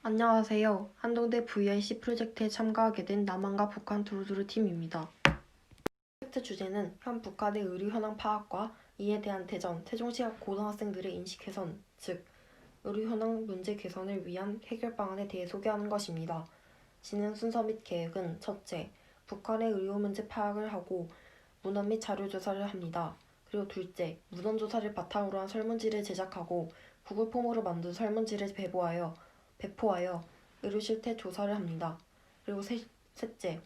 안녕하세요. 한동대 VIC 프로젝트에 참가하게 된 남한과 북한 두루두루 팀입니다. 프로젝트 주제는 현 북한의 의료 현황 파악과 이에 대한 대전, 세종시학 고등학생들의 인식 개선, 즉 의료 현황 문제 개선을 위한 해결 방안에 대해 소개하는 것입니다. 진행 순서 및 계획은 첫째, 북한의 의료 문제 파악을 하고 문헌 및 자료 조사를 합니다. 그리고 둘째, 문헌 조사를 바탕으로 한 설문지를 제작하고 구글 폼으로 만든 설문지를 배포하여 의료 실태 조사를 합니다. 그리고 셋째,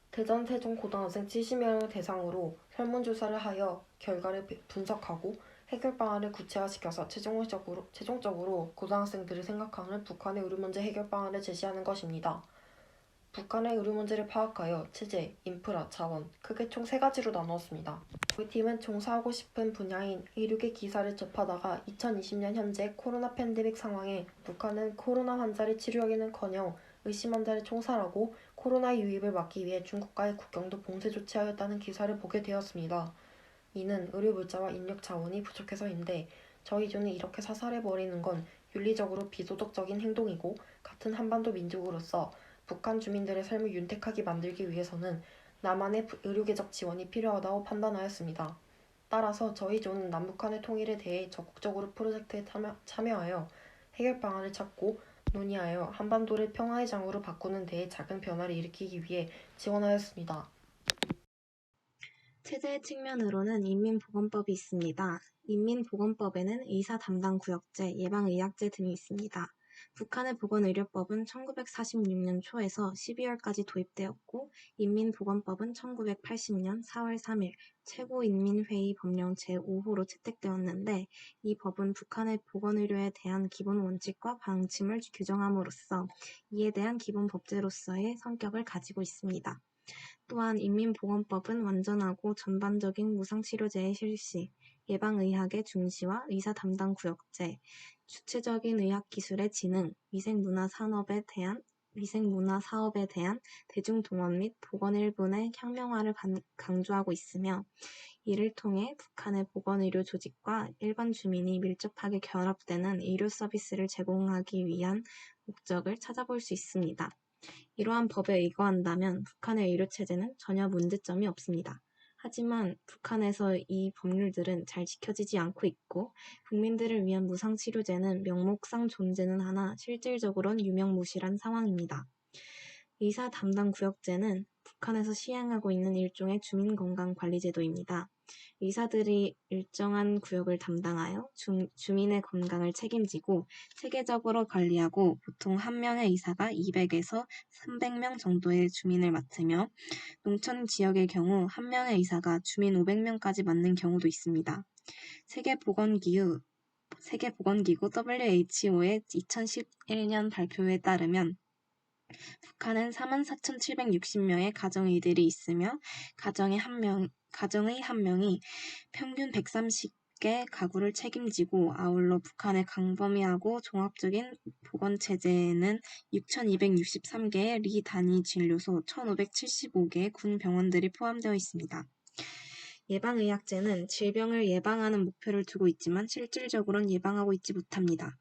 대전 세종 고등학생 70명을 대상으로 설문조사를 하여 결과를 분석하고 해결 방안을 구체화시켜서 최종적으로 고등학생들이 생각하는 북한의 의료 문제 해결 방안을 제시하는 것입니다. 북한의 의료 문제를 파악하여 체제, 인프라, 자원, 크게 총 3가지로 나누었습니다. 저희 팀은 종사하고 싶은 분야인 의료계 기사를 접하다가 2020년 현재 코로나 팬데믹 상황에 북한은 코로나 환자를 치료하기는커녕 의심 환자를 총살하고 코로나 유입을 막기 위해 중국과의 국경도 봉쇄 조치하였다는 기사를 보게 되었습니다. 이는 의료 물자와 인력 자원이 부족해서인데 저희 조는 이렇게 사살해버리는 건 윤리적으로 비도덕적인 행동이고 같은 한반도 민족으로서 북한 주민들의 삶을 윤택하게 만들기 위해서는 남한의 의료계적 지원이 필요하다고 판단하였습니다. 따라서 저희 조는 남북한의 통일에 대해 적극적으로 프로젝트에 참여하여 해결 방안을 찾고 논의하여 한반도를 평화의 장으로 바꾸는 데에 작은 변화를 일으키기 위해 지원하였습니다. 체제 측면으로는 인민보건법이 있습니다. 인민보건법에는 의사 담당 구역제, 예방의학제 등이 있습니다. 북한의 보건의료법은 1946년 초에서 12월까지 도입되었고 인민보건법은 1980년 4월 3일 최고인민회의 법령 제5호로 채택되었는데 이 법은 북한의 보건의료에 대한 기본 원칙과 방침을 규정함으로써 이에 대한 기본 법제로서의 성격을 가지고 있습니다. 또한 인민보건법은 완전하고 전반적인 무상치료제의 실시, 예방의학의 중시와 의사 담당 구역제, 주체적인 의학기술의 진흥, 위생문화 사업에 대한 대중동원 및 보건일본의 혁명화를 강조하고 있으며 이를 통해 북한의 보건의료 조직과 일반 주민이 밀접하게 결합되는 의료 서비스를 제공하기 위한 목적을 찾아볼 수 있습니다. 이러한 법에 의거한다면 북한의 의료체제는 전혀 문제점이 없습니다. 하지만 북한에서 이 법률들은 잘 지켜지지 않고 있고 국민들을 위한 무상치료제는 명목상 존재는 하나 실질적으로는 유명무실한 상황입니다. 의사 담당 구역제는 북한에서 시행하고 있는 일종의 주민건강관리제도입니다. 의사들이 일정한 구역을 담당하여 주민의 건강을 책임지고 체계적으로 관리하고 보통 한 명의 의사가 200에서 300명 정도의 주민을 맡으며 농촌 지역의 경우 한 명의 의사가 주민 500명까지 맡는 경우도 있습니다. 세계보건기구 WHO의 2011년 발표에 따르면 북한은 44,760명의 가정의들이 있으며 가정의 한 명이 평균 130개 가구를 책임지고 아울러 북한의 광범위하고 종합적인 보건체제에는 6,263개의 리 단위 진료소, 1,575개의 군 병원들이 포함되어 있습니다. 예방의학제는 질병을 예방하는 목표를 두고 있지만 실질적으로는 예방하고 있지 못합니다.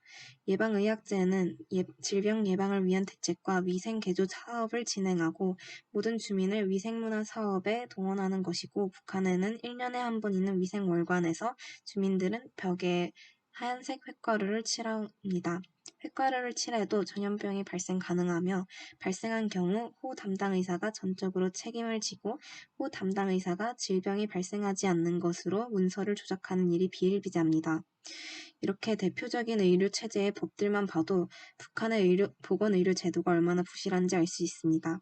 예방의학제는 질병 예방을 위한 대책과 위생개조 사업을 진행하고 모든 주민을 위생문화 사업에 동원하는 것이고 북한에는 1년에 한 번 있는 위생월관에서 주민들은 벽에 하얀색 횟가루를 칠합니다. 횟가루를 칠해도 전염병이 발생 가능하며 발생한 경우 호 담당 의사가 전적으로 책임을 지고 호 담당 의사가 질병이 발생하지 않는 것으로 문서를 조작하는 일이 비일비재합니다. 이렇게 대표적인 의료체제의 법들만 봐도 북한의 보건의료 제도가 얼마나 부실한지 알 수 있습니다.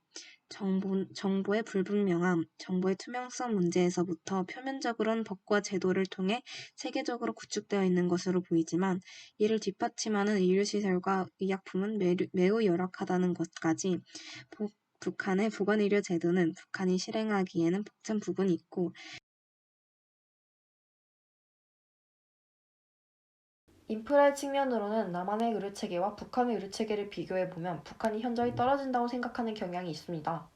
정보의 불분명함, 정보의 투명성 문제에서부터 표면적으로는 법과 제도를 통해 체계적으로 구축되어 있는 것으로 보이지만 이를 뒷받침하는 의료시설과 의약품은 매우 열악하다는 것까지 북한의 보건의료 제도는 북한이 실행하기에는 벅찬 부분이 있고 인프라의 측면으로는 남한의 의료체계와 북한의 의료체계를 비교해보면 북한이 현저히 떨어진다고 생각하는 경향이 있습니다.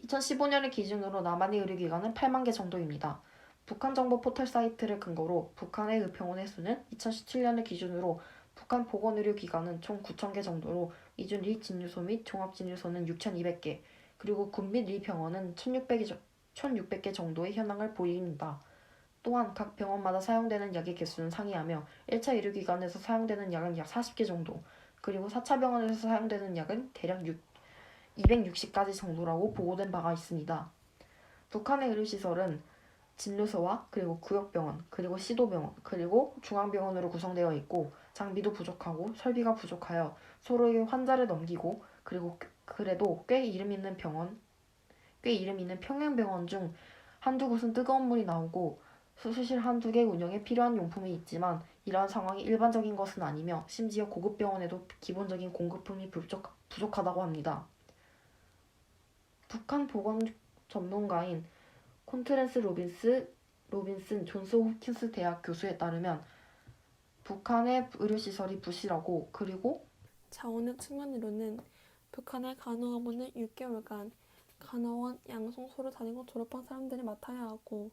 2015년을 기준으로 남한의 의료기관은 8만 개 정도입니다. 북한 정보 포털 사이트를 근거로 북한의 의병원의 수는 2017년을 기준으로 북한 보건의료기관은 총 9,000개 정도로 이중 진료소 및 종합진료소는 6,200개, 그리고 군 및 일병원은 1,600개 정도의 현황을 보입니다. 또한 각 병원마다 사용되는 약의 개수는 상이하며 1차 의료기관에서 사용되는 약은 약 40개 정도, 그리고 4차 병원에서 사용되는 약은 대략 260가지 정도라고 보고된 바가 있습니다. 북한의 의료시설은 진료소와 그리고 구역병원, 그리고 시도병원, 그리고 중앙병원으로 구성되어 있고 장비도 부족하고 설비가 부족하여 서로에게 환자를 넘기고 그리고 그래도 꽤 이름 있는 평양병원 중 한두 곳은 뜨거운 물이 나오고 수술실 한두 개 운영에 필요한 용품이 있지만 이러한 상황이 일반적인 것은 아니며 심지어 고급 병원에도 기본적인 공급품이 부족하다고 합니다. 북한 보건 전문가인 콘트랜스 로빈슨 존스 홉킨스 대학 교수에 따르면 북한의 의료시설이 부실하고 그리고 자원의 측면으로는 북한의 간호업무는 6개월간 간호원 양성소를 다니고 졸업한 사람들이 맡아야 하고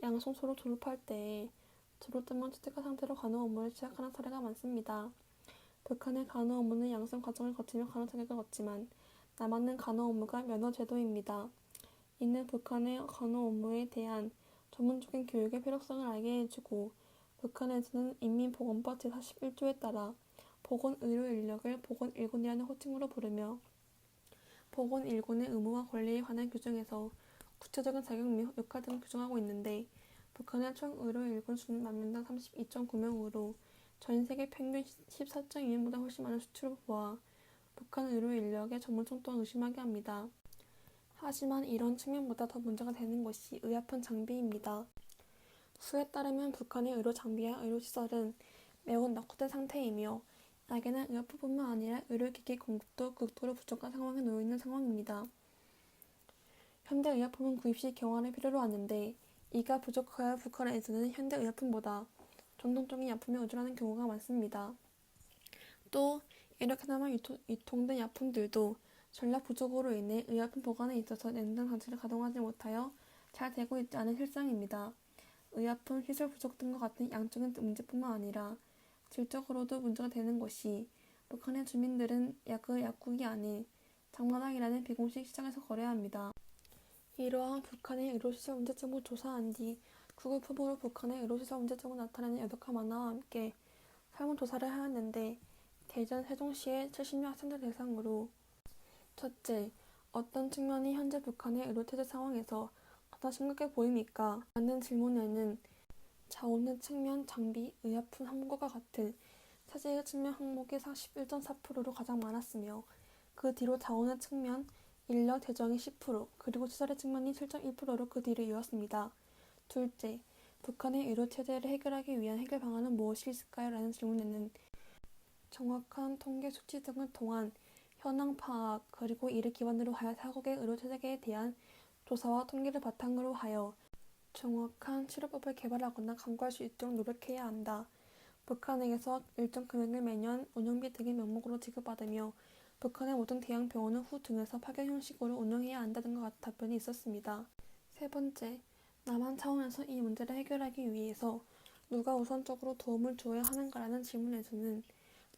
양성소를 졸업할 때에 졸업되면 취직한 상태로 간호 업무를 시작하는 사례가 많습니다. 북한의 간호 업무는 양성 과정을 거치며 간호 자격을 얻지만 남아있는 간호 업무가 면허 제도입니다. 이는 북한의 간호 업무에 대한 전문적인 교육의 필요성을 알게 해주고 북한에서는 인민보건법 제41조에 따라 보건의료 인력을 보건일군이라는 호칭으로 부르며 보건일군의 의무와 권리에 관한 규정에서 구체적인 자격 및 역할 등을 규정하고 있는데 북한의 총 의료일군 수는 만 명당 32.9명으로 전 세계 평균 14.2명보다 훨씬 많은 수치로 보아 북한 의료 인력의 전문성 또한 의심하게 합니다. 하지만 이런 측면보다 더 문제가 되는 것이 의약품 장비입니다. 수에 따르면 북한의 의료 장비와 의료시설은 매우 낙후된 상태이며 약에는 의약품뿐만 아니라 의료기기 공급도 극도로 부족한 상황에 놓여 있는 상황입니다. 현대 의약품은 구입 시 경화를 필요로 하는데 이가 부족하여 북한에서는 현대 의약품보다 전통적인 약품에 의존하는 경우가 많습니다. 또 이렇게나마 유통된 약품들도 전략 부족으로 인해 의약품 보관에 있어서 냉장 장치를 가동하지 못하여 잘 되고 있지 않은 실상입니다. 의약품 시설 부족 등과 같은 양적인 문제뿐만 아니라 질적으로도 문제가 되는 것이 북한의 주민들은 약을 약국이 아닌 장마당이라는 비공식 시장에서 거래해야 합니다. 이러한 북한의 의료시설 문제점을 조사한 뒤 구글폼으로 북한의 의료시설 문제점을 나타내는 여덕화 만화와 함께 설문조사를 하였는데 대전 세종시의 70명 학생들 대상으로 첫째, 어떤 측면이 현재 북한의 의료체제 상황에서 가장 심각해 보입니까? 라는 질문에는 자원의 측면, 장비, 의약품 항목과 같은 체제의 측면 항목이 41.4%로 가장 많았으며 그 뒤로 자원의 측면, 인력 재정이 10%, 그리고 시설의 측면이 7.1%로 그 뒤를 이었습니다. 둘째, 북한의 의료체제를 해결하기 위한 해결 방안은 무엇이 있을까요? 라는 질문에는 정확한 통계 수치 등을 통한 현황 파악, 그리고 이를 기반으로 하여 타국의 의료체제에 대한 조사와 통계를 바탕으로 하여 정확한 치료법을 개발하거나 강구할 수 있도록 노력해야 한다. 북한에게서 일정 금액을 매년 운영비 등의 명목으로 지급받으며 북한의 모든 대형 병원은 후 등에서 파견 형식으로 운영해야 한다 등과 같은 답변이 있었습니다. 세 번째, 남한 차원에서 이 문제를 해결하기 위해서 누가 우선적으로 도움을 주어야 하는가라는 질문에서는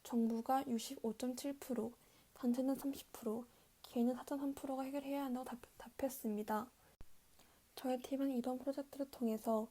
정부가 65.7%, 단체는 30%, 개인은 4.3%가 해결해야 한다고 답했습니다. 저희 팀은 이런 프로젝트를 통해서